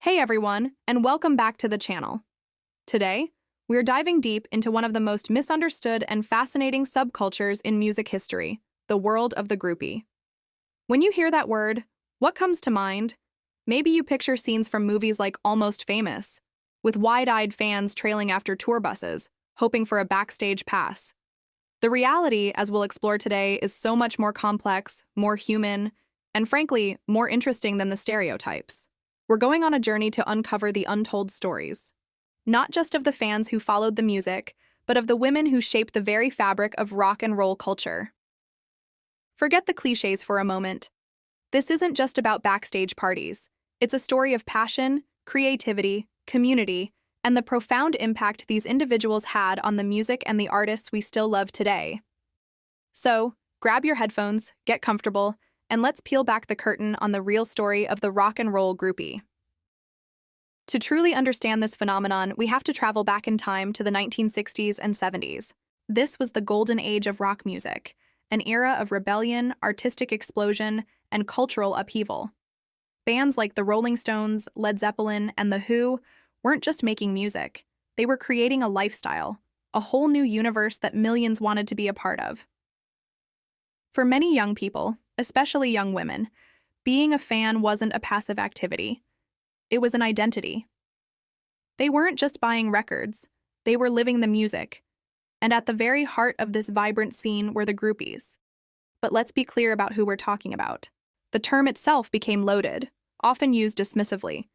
Hey everyone, and welcome back to the channel. Today, we're diving deep into one of the most misunderstood and fascinating subcultures in music history, the world of the groupie. When you hear that word, what comes to mind? Maybe you picture scenes from movies like Almost Famous, with wide-eyed fans trailing after tour buses, hoping for a backstage pass. The reality, as we'll explore today, is so much more complex, more human, and frankly, more interesting than the stereotypes. We're going on a journey to uncover the untold stories, not just of the fans who followed the music, but of the women who shaped the very fabric of rock and roll culture. Forget the cliches for a moment. This isn't just about backstage parties. It's a story of passion, creativity, community, and the profound impact these individuals had on the music and the artists we still love today. So, grab your headphones, get comfortable, and let's peel back the curtain on the real story of the rock and roll groupie. To truly understand this phenomenon, we have to travel back in time to the 1960s and 70s. This was the golden age of rock music, an era of rebellion, artistic explosion, and cultural upheaval. Bands like the Rolling Stones, Led Zeppelin, and The Who weren't just making music. They were creating a lifestyle, a whole new universe that millions wanted to be a part of. For many young people, especially young women, being a fan wasn't a passive activity. It was an identity. They weren't just buying records, they were living the music. And at the very heart of this vibrant scene were the groupies. But let's be clear about who we're talking about. The term itself became loaded, often used dismissively.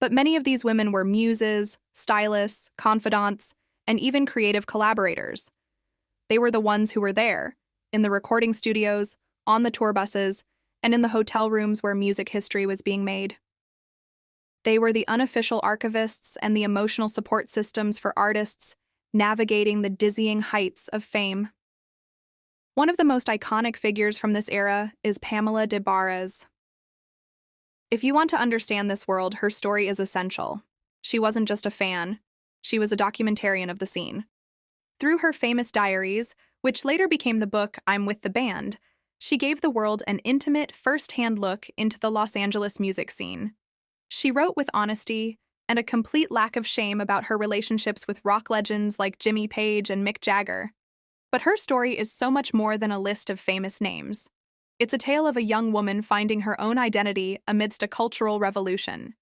But many of these women were muses, stylists, confidants, and even creative collaborators. They were the ones who were there, in the recording studios, on the tour buses, and in the hotel rooms where music history was being made. They were the unofficial archivists and the emotional support systems for artists navigating the dizzying heights of fame. One of the most iconic figures from this era is Pamela Des Barres. If you want to understand this world, her story is essential. She wasn't just a fan, she was a documentarian of the scene. Through her famous diaries, which later became the book I'm With the Band, she gave the world an intimate, first-hand look into the Los Angeles music scene. She wrote with honesty and a complete lack of shame about her relationships with rock legends like Jimmy Page and Mick Jagger. But her story is so much more than a list of famous names. It's a tale of a young woman finding her own identity amidst a cultural revolution.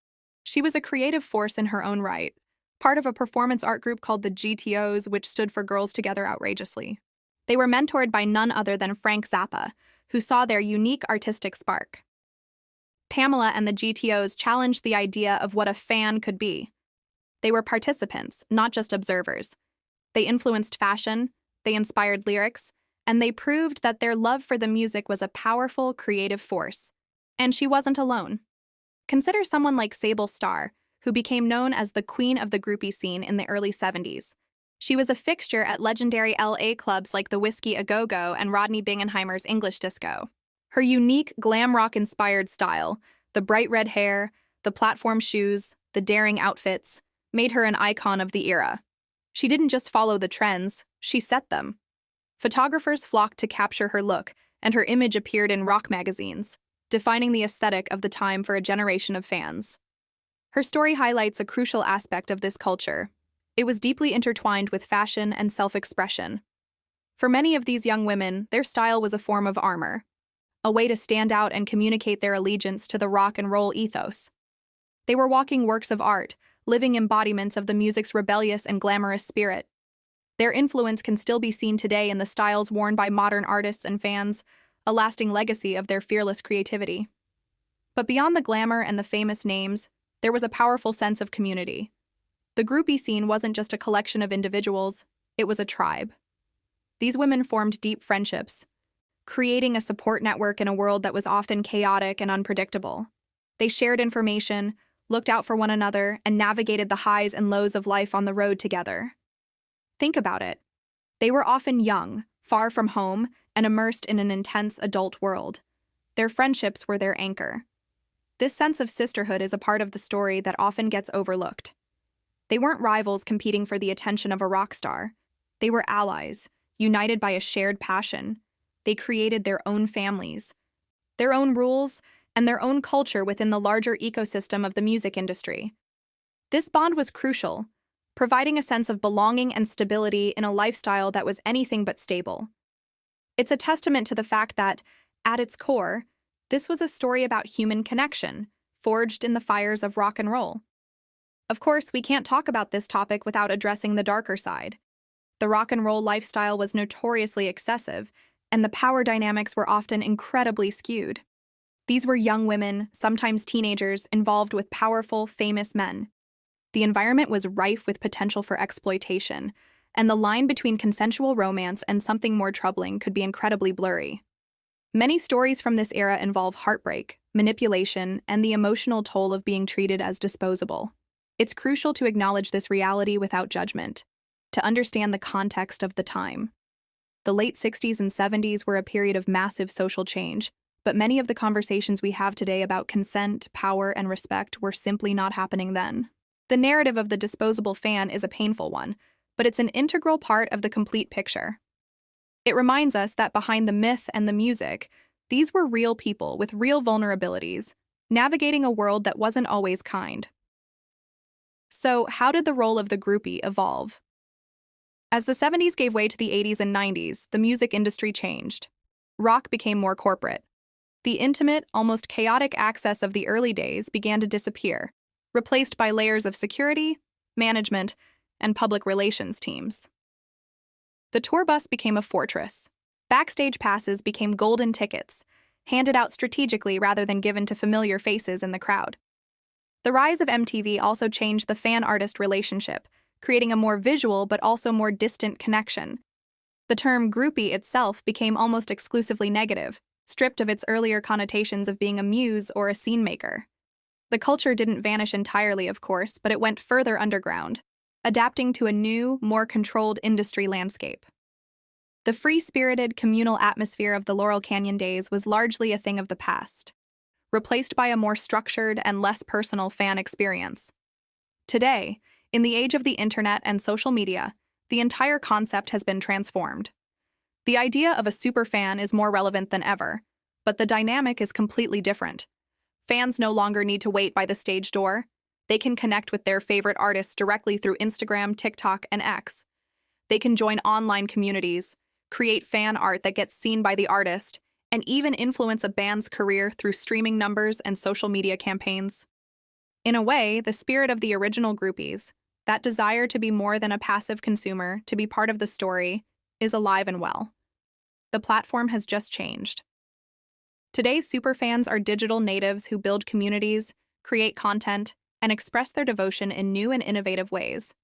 She was a creative force in her own right, part of a performance art group called the GTOs, which stood for Girls Together Outrageously. They were mentored by none other than Frank Zappa, who saw their unique artistic spark. Pamela and the GTOs challenged the idea of what a fan could be. They were participants, not just observers. They influenced fashion, they inspired lyrics, and they proved that their love for the music was a powerful, creative force. And she wasn't alone. Consider someone like Sable Starr, who became known as the queen of the groupie scene in the early 70s. She was a fixture at legendary LA clubs like the Whiskey A Go-Go and Rodney Bingenheimer's English Disco. Her unique, glam rock-inspired style, the bright red hair, the platform shoes, the daring outfits, made her an icon of the era. She didn't just follow the trends, she set them. Photographers flocked to capture her look, and her image appeared in rock magazines, defining the aesthetic of the time for a generation of fans. Her story highlights a crucial aspect of this culture. It was deeply intertwined with fashion and self-expression. For many of these young women, their style was a form of armor, a way to stand out and communicate their allegiance to the rock and roll ethos. They were walking works of art, living embodiments of the music's rebellious and glamorous spirit. Their influence can still be seen today in the styles worn by modern artists and fans, a lasting legacy of their fearless creativity. But beyond the glamour and the famous names, there was a powerful sense of community. The groupie scene wasn't just a collection of individuals, it was a tribe. These women formed deep friendships, creating a support network in a world that was often chaotic and unpredictable. They shared information, looked out for one another, and navigated the highs and lows of life on the road together. Think about it. They were often young, far from home, and immersed in an intense adult world. Their friendships were their anchor. This sense of sisterhood is a part of the story that often gets overlooked. They weren't rivals competing for the attention of a rock star. They were allies, united by a shared passion. They created their own families, their own rules, and their own culture within the larger ecosystem of the music industry. This bond was crucial, providing a sense of belonging and stability in a lifestyle that was anything but stable. It's a testament to the fact that, at its core, this was a story about human connection, forged in the fires of rock and roll. Of course, we can't talk about this topic without addressing the darker side. The rock and roll lifestyle was notoriously excessive, and the power dynamics were often incredibly skewed. These were young women, sometimes teenagers, involved with powerful, famous men. The environment was rife with potential for exploitation, and the line between consensual romance and something more troubling could be incredibly blurry. Many stories from this era involve heartbreak, manipulation, and the emotional toll of being treated as disposable. It's crucial to acknowledge this reality without judgment, to understand the context of the time. The late 60s and 70s were a period of massive social change, but many of the conversations we have today about consent, power, and respect were simply not happening then. The narrative of the disposable fan is a painful one, but it's an integral part of the complete picture. It reminds us that behind the myth and the music, these were real people with real vulnerabilities, navigating a world that wasn't always kind. So, how did the role of the groupie evolve? As the 70s gave way to the 80s and 90s, the music industry changed. Rock became more corporate. The intimate, almost chaotic access of the early days began to disappear, replaced by layers of security, management, and public relations teams. The tour bus became a fortress. Backstage passes became golden tickets, handed out strategically rather than given to familiar faces in the crowd. The rise of MTV also changed the fan-artist relationship, creating a more visual but also more distant connection. The term groupie itself became almost exclusively negative, stripped of its earlier connotations of being a muse or a scene maker. The culture didn't vanish entirely, of course, but it went further underground, adapting to a new, more controlled industry landscape. The free-spirited, communal atmosphere of the Laurel Canyon days was largely a thing of the past, replaced by a more structured and less personal fan experience. Today, in the age of the internet and social media, the entire concept has been transformed. The idea of a superfan is more relevant than ever, but the dynamic is completely different. Fans no longer need to wait by the stage door. They can connect with their favorite artists directly through Instagram, TikTok, and X. They can join online communities, create fan art that gets seen by the artist, and even influence a band's career through streaming numbers and social media campaigns. In a way, the spirit of the original groupies, that desire to be more than a passive consumer, to be part of the story, is alive and well. The platform has just changed. Today's superfans are digital natives who build communities, create content, and express their devotion in new and innovative ways.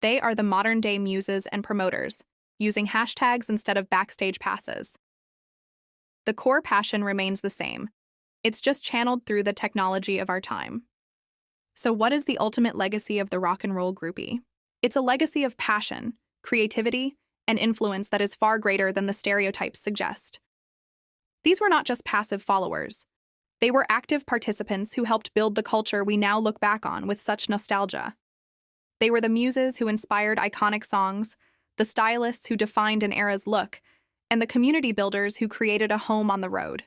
They are the modern-day muses and promoters, using hashtags instead of backstage passes. The core passion remains the same. It's just channeled through the technology of our time. So what is the ultimate legacy of the rock and roll groupie? It's a legacy of passion, creativity, and influence that is far greater than the stereotypes suggest. These were not just passive followers. They were active participants who helped build the culture we now look back on with such nostalgia. They were the muses who inspired iconic songs, the stylists who defined an era's look, and the community builders who created a home on the road.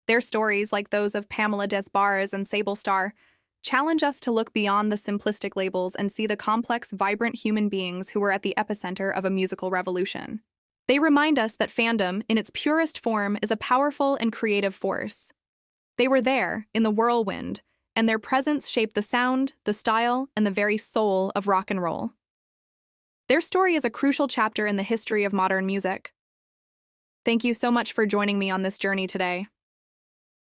Their stories, like those of Pamela Des Barres and Sable Starr, challenge us to look beyond the simplistic labels and see the complex, vibrant human beings who were at the epicenter of a musical revolution. They remind us that fandom, in its purest form, is a powerful and creative force. They were there, in the whirlwind, and their presence shaped the sound, the style, and the very soul of rock and roll. Their story is a crucial chapter in the history of modern music. Thank you so much for joining me on this journey today.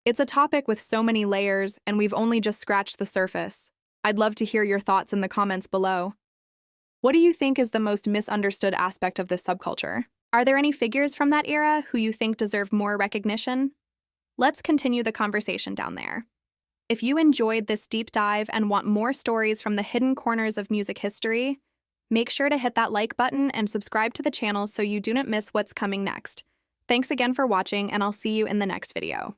It's a topic with so many layers, and we've only just scratched the surface. I'd love to hear your thoughts in the comments below. What do you think is the most misunderstood aspect of this subculture? Are there any figures from that era who you think deserve more recognition? Let's continue the conversation down there. If you enjoyed this deep dive and want more stories from the hidden corners of music history, make sure to hit that like button and subscribe to the channel so you do not miss what's coming next. Thanks again for watching, and I'll see you in the next video.